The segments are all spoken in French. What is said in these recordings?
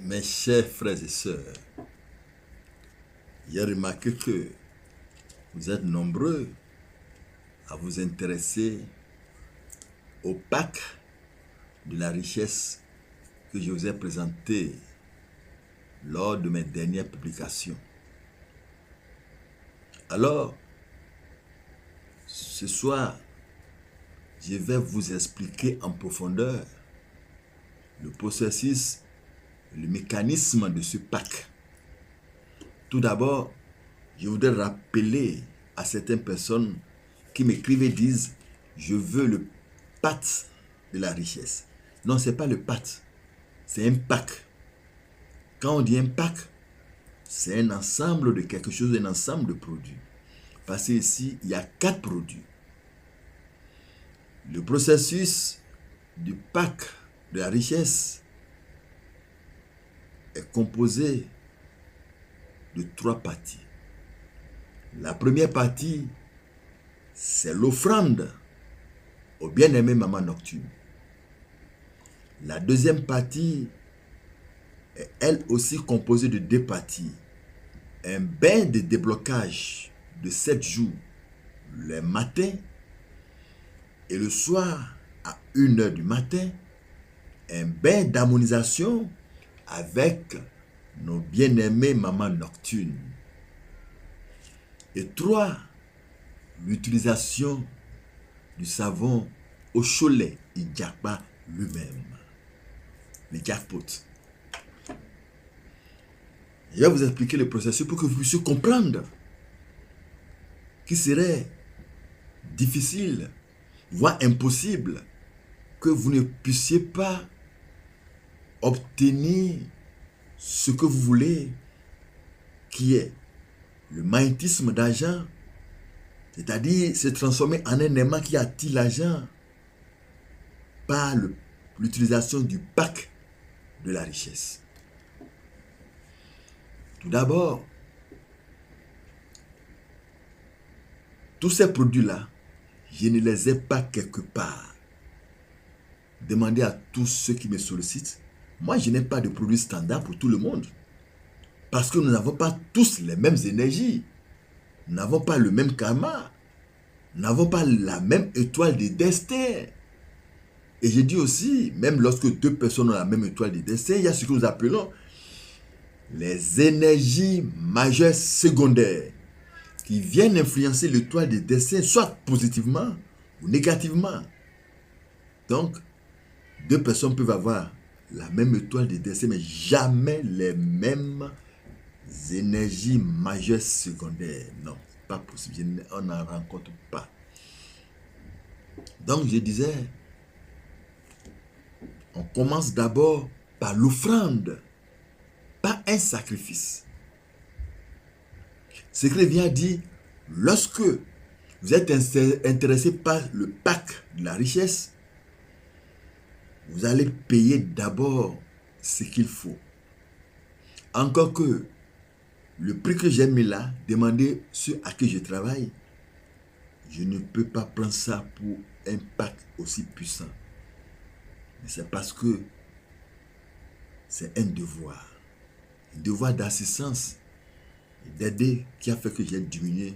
Mes chers frères et sœurs, j'ai remarqué que vous êtes nombreux à vous intéresser au pack de la richesse que je vous ai présenté lors de mes dernières publications. Alors, ce soir, je vais vous expliquer en profondeur le processus, le mécanisme de ce pack. Tout d'abord, je voudrais rappeler à certaines personnes qui m'écrivent et disent « Je veux le pack de la richesse ». Non, ce n'est pas le pack, c'est un pack. Quand on dit un pack, c'est un ensemble de quelque chose, un ensemble de produits. Parce qu'ici, il y a 4 produits. Le processus du pack de la richesse est composé de 3 parties. La première partie, c'est l'offrande au bien-aimé Maman Nocturne. La deuxième partie est elle aussi composée de 2 parties. Un bain de déblocage de 7 jours, le matin et le soir à 1h du matin, un bain d'harmonisation avec nos bien-aimés Maman Nocturne. Et 3, l'utilisation du savon au cholet Idjapa lui-même, le jackpot. Je vais vous expliquer le processus pour que vous puissiez comprendre qu'il serait difficile, voire impossible, que vous ne puissiez pas obtenir ce que vous voulez, qui est le magnétisme d'argent, c'est-à-dire se transformer en un aimant qui attire l'argent par l'utilisation du pack de la richesse. Tout d'abord, tous ces produits-là, je ne les ai pas quelque part. Demandez à tous ceux qui me sollicitent. Moi, je n'ai pas de produits standard pour tout le monde. Parce que nous n'avons pas tous les mêmes énergies. Nous n'avons pas le même karma. Nous n'avons pas la même étoile de destin. Et je dis aussi, même lorsque 2 personnes ont la même étoile de destin, il y a ce que nous appelons les énergies majeures secondaires qui viennent influencer l'étoile de destin, soit positivement ou négativement. Donc, 2 personnes peuvent avoir la même étoile de destin, mais jamais les mêmes énergies majeures secondaires. Non, pas possible. On n'en rencontre pas. Donc, je disais, on commence d'abord par l'offrande, pas un sacrifice. Ce que vient dire, lorsque vous êtes intéressé par le pack de la richesse, vous allez payer d'abord ce qu'il faut. Encore que le prix que j'ai mis là, demandez ceux à qui je travaille, je ne peux pas prendre ça pour un pack aussi puissant. Mais c'est parce que c'est un devoir d'assistance et d'aider qui a fait que j'ai diminué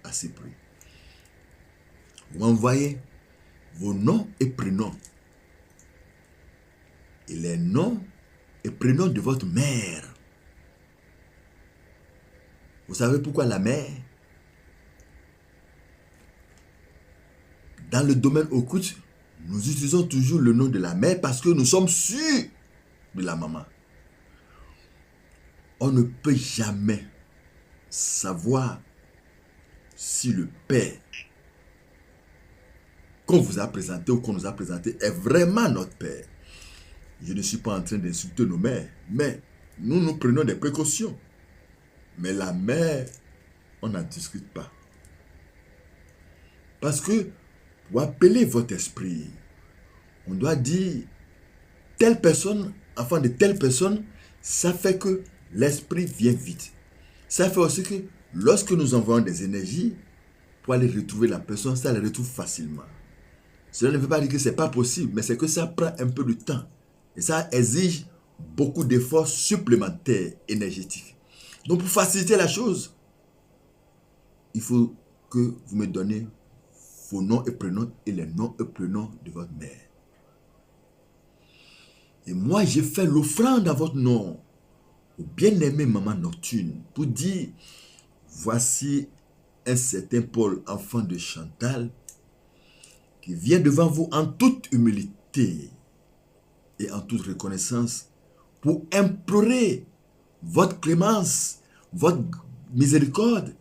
à ce prix. Vous m'envoyez vos noms et prénoms. Et les noms et prénoms de votre mère. Vous savez pourquoi la mère? Dans le domaine occulte, nous utilisons toujours le nom de la mère parce que nous sommes sûrs de la maman. On ne peut jamais savoir si le père qu'on vous a présenté ou qu'on nous a présenté est vraiment notre père. Je ne suis pas en train d'insulter nos mères, mais nous prenons des précautions. Mais la mère, on n'en discute pas. Parce que pour appeler votre esprit, on doit dire telle personne, enfant de telle personne, ça fait que l'esprit vient vite. Ça fait aussi que lorsque nous envoyons des énergies pour aller retrouver la personne, ça les retrouve facilement. Cela ne veut pas dire que ce n'est pas possible, mais c'est que ça prend un peu de temps. Et ça exige beaucoup d'efforts supplémentaires énergétiques. Donc pour faciliter la chose, il faut que vous me donnez vos noms et prénoms et les noms et prénoms de votre mère. Et moi, j'ai fait l'offrande à votre nom, au bien-aimé maman nocturne, pour dire, voici un certain Paul, enfant de Chantal, qui vient devant vous en toute humilité et en toute reconnaissance pour implorer votre clémence, votre miséricorde,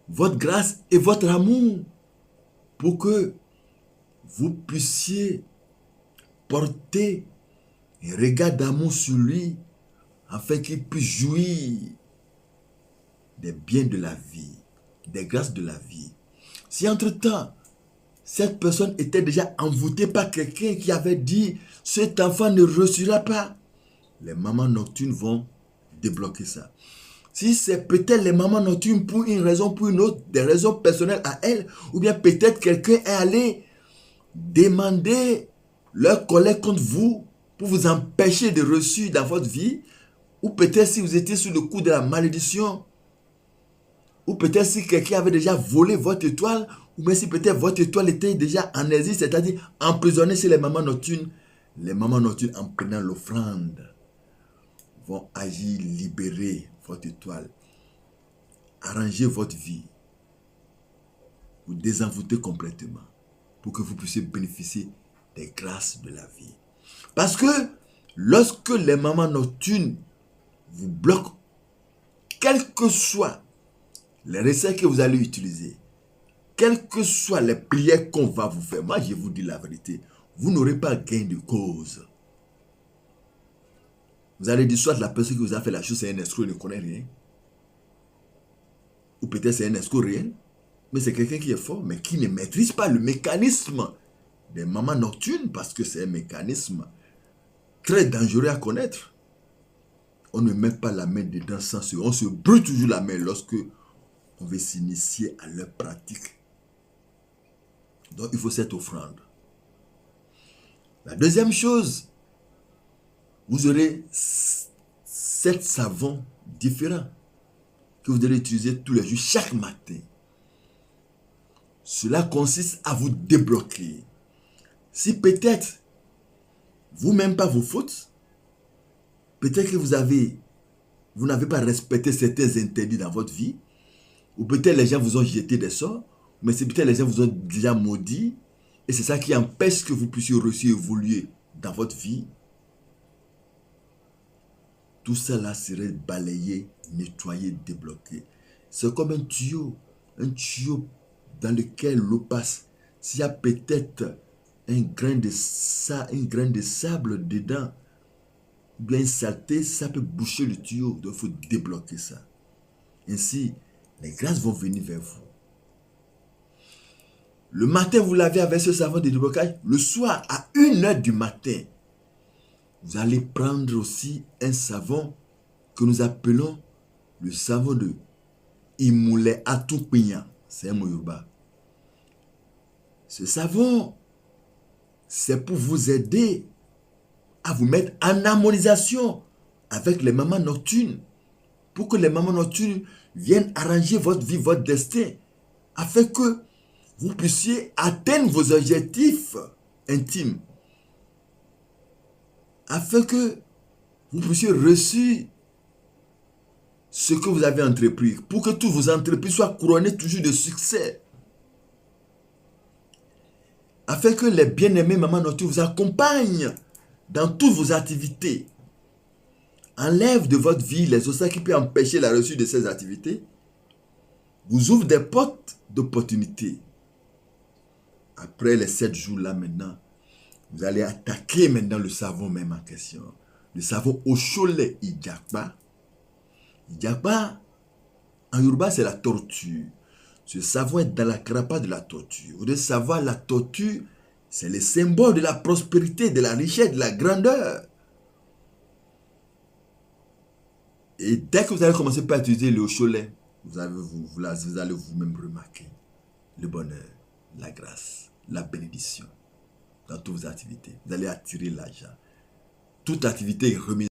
votre grâce et votre amour pour que vous puissiez porter un regard d'amour sur lui afin qu'il puisse jouir des biens de la vie, des grâces de la vie. Si entre-temps, cette personne était déjà envoûtée par quelqu'un qui avait dit « cet enfant ne reçura pas », les mamans nocturnes vont débloquer ça. Si c'est peut-être les mamans nocturnes pour une raison, pour une autre, des raisons personnelles à elles, ou bien peut-être quelqu'un est allé demander leur colère contre vous pour vous empêcher de reçu dans votre vie, ou peut-être si vous étiez sous le coup de la malédiction, ou peut-être si quelqu'un avait déjà volé votre étoile, ou bien si peut-être votre étoile était déjà en exil, c'est-à-dire emprisonnée chez les mamans nocturnes en prenant l'offrande vont agir, libérer votre étoile, arranger votre vie, vous désenvoûter complètement pour que vous puissiez bénéficier des grâces de la vie. Parce que lorsque les mamans nocturnes vous bloquent, quelles que soient les recettes que vous allez utiliser, quelles que soient les prières qu'on va vous faire, moi je vous dis la vérité, vous n'aurez pas gain de cause. Vous allez dire soit la personne qui vous a fait la chose c'est un escroc, il ne connaît rien. Ou peut-être c'est un escroc réel. Mais c'est quelqu'un qui est fort, mais qui ne maîtrise pas le mécanisme des mamans nocturnes, parce que c'est un mécanisme très dangereux à connaître. On ne met pas la main dedans sans se... On se brûle toujours la main lorsque on veut s'initier à leur pratique. Donc il faut cette offrande. La deuxième chose, vous aurez 7 savons différents que vous allez utiliser tous les jours, chaque matin. Cela consiste à vous débloquer. Si peut-être vous-même pas vos fautes, peut-être que vous n'avez pas respecté certains interdits dans votre vie, ou peut-être les gens vous ont jeté des sorts, mais c'est peut-être les gens vous ont déjà maudit, et c'est ça qui empêche que vous puissiez réussir à évoluer dans votre vie. Tout cela serait balayé, nettoyé, débloqué. C'est comme un tuyau dans lequel l'eau passe. S'il y a peut-être un grain de sable dedans, bien saleté, ça peut boucher le tuyau. Donc il faut débloquer ça. Ainsi, les grâces vont venir vers vous. Le matin, vous lavez avec ce savon de déblocage. Le soir, à 1h du matin, vous allez prendre aussi un savon que nous appelons le savon de Imoulé Atupinya. C'est un mot yoruba. Ce savon, c'est pour vous aider à vous mettre en harmonisation avec les mamans nocturnes. Pour que les mamans nocturnes viennent arranger votre vie, votre destin. Afin que vous puissiez atteindre vos objectifs intimes. Afin que vous puissiez réussir ce que vous avez entrepris. Pour que toutes vos entreprises soient couronnées toujours de succès. Afin que les bien-aimés mamans nocturnes vous accompagnent dans toutes vos activités. Enlève de votre vie les obstacles qui peuvent empêcher la réussite de ces activités. Vous ouvre des portes d'opportunités. Après les 7 jours là maintenant, vous allez attaquer maintenant le savon même en question. Le savon au cholet Ijakba. Ijakba, en Yoruba, c'est la tortue. Ce savon est dans la carapace de la tortue. Vous devez savoir, la tortue, c'est le symbole de la prospérité, de la richesse, de la grandeur. Et dès que vous allez commencer par utiliser le cholet, vous allez vous-même remarquer le bonheur, la grâce, la bénédiction dans toutes vos activités. Vous allez attirer l'argent. Toute activité est remise